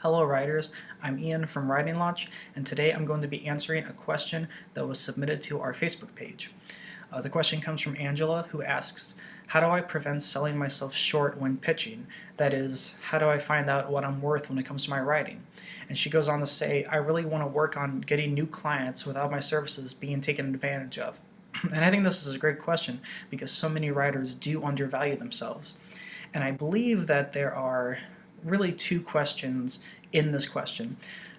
Hello writers, I'm Ian from Writing Launch, and today I'm going to be answering a question that was submitted to our Facebook page. The question comes from Angela, who asks, how do I prevent selling myself short when pitching? That is, how do I find out what I'm worth when it comes to my writing? And she goes on to say, I really want to work on getting new clients without my services being taken advantage of. And I think this is a great question because so many writers do undervalue themselves. And I believe that there are really two questions in this question.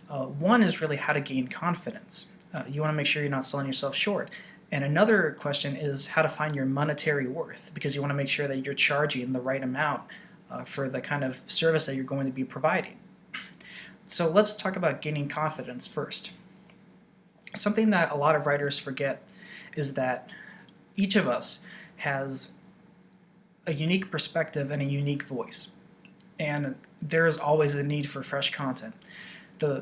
One is really how to gain confidence. You want to make sure you're not selling yourself short. And another question is how to find your monetary worth, because you want to make sure that you're charging the right amount for the kind of service that you're going to be providing. So let's talk about gaining confidence first. Something that a lot of writers forget is that each of us has a unique perspective and a unique voice. And there is always a need for fresh content.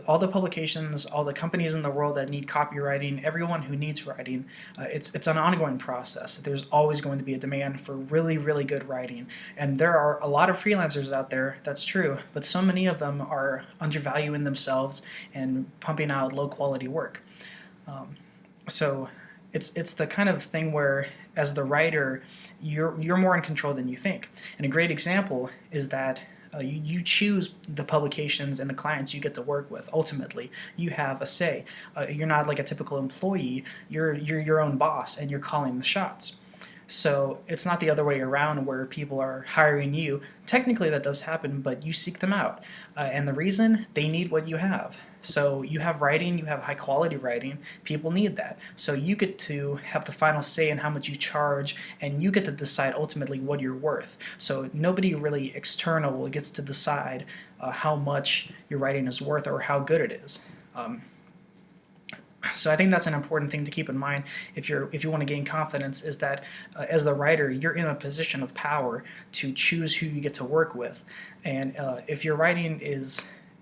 All the publications, all the companies in the world that need copywriting, everyone who needs writing, it's an ongoing process. There's always going to be a demand for really, really good writing. And there are a lot of freelancers out there, that's true, but so many of them are undervaluing themselves and pumping out low quality work. So it's the kind of thing where, as the writer, you're more in control than you think. And a great example is that you choose the publications and the clients you get to work with. Ultimately, you have a say. You're not like a typical employee. You're your own boss, and you're calling the shots. So it's not the other way around where people are hiring you. Technically that does happen, but you seek them out. And the reason, they need what you have. So you have writing, you have high quality writing, people need that. So you get to have the final say in how much you charge, and you get to decide ultimately what you're worth. So nobody really external gets to decide how much your writing is worth or how good it is. So I think that's an important thing to keep in mind if you want to gain confidence, is that as the writer, you're in a position of power to choose who you get to work with. And if your writing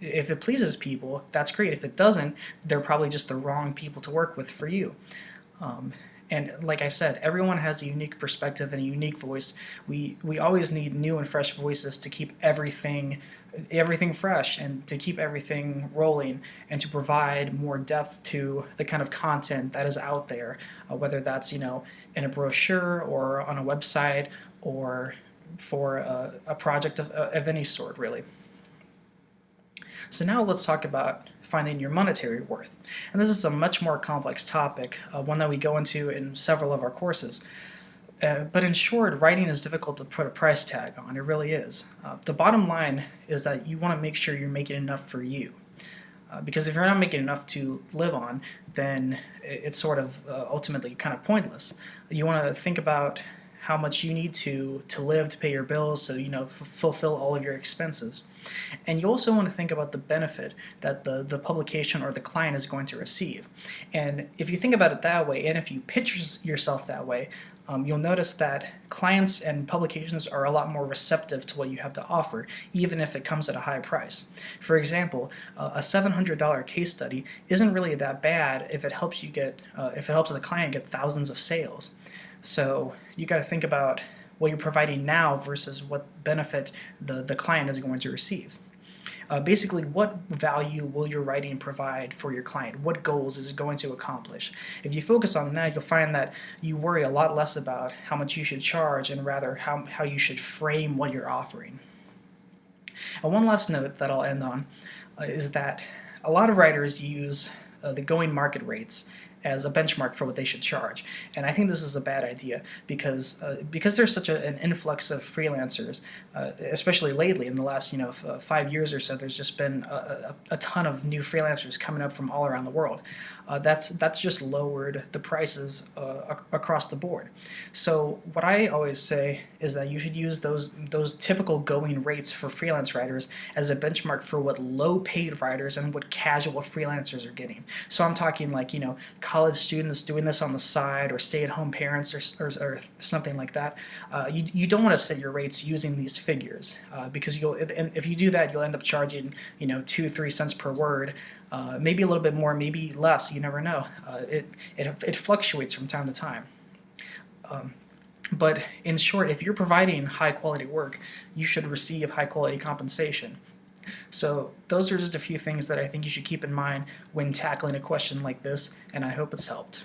if it pleases people, that's great. If it doesn't, they're probably just the wrong people to work with for you. And like I said, everyone has a unique perspective and a unique voice. We always need new and fresh voices to keep everything fresh and to keep everything rolling and to provide more depth to the kind of content that is out there, whether that's in a brochure or on a website or for a project of any sort, really. So now let's talk about finding your monetary worth. And this is a much more complex topic, one that we go into in several of our courses. But in short, writing is difficult to put a price tag on. It really is. The bottom line is that you want to make sure you're making enough for you. Because if you're not making enough to live on, then it's sort of ultimately kind of pointless. You want to think about how much you need to live, to pay your bills, to fulfill all of your expenses. And you also want to think about the benefit that the publication or the client is going to receive. And if you think about it that way, and if you pitch yourself that way, you'll notice that clients and publications are a lot more receptive to what you have to offer, even if it comes at a high price. For example, a $700 case study isn't really that bad if it helps the client get thousands of sales. So you got to think about what you're providing now versus what benefit the client is going to receive. Basically, what value will your writing provide for your client? What goals is it going to accomplish? If you focus on that, you'll find that you worry a lot less about how much you should charge and rather how you should frame what you're offering. And one last note that I'll end on is that a lot of writers use the going market rates as a benchmark for what they should charge. And I think this is a bad idea because there's such an influx of freelancers, especially lately in the last 5 years or so. There's just been a ton of new freelancers coming up from all around the world. That's just lowered the prices across the board. So what I always say is that you should use those typical going rates for freelance writers as a benchmark for what low-paid writers and what casual freelancers are getting. So I'm talking like college students doing this on the side, or stay-at-home parents, or something like that. You don't want to set your rates using these figures because if you do that, you'll end up charging 2-3 cents per word. Maybe a little bit more, maybe less. You never know. It fluctuates from time to time. But in short, if you're providing high quality work, you should receive high quality compensation. So those are just a few things that I think you should keep in mind when tackling a question like this, and I hope it's helped.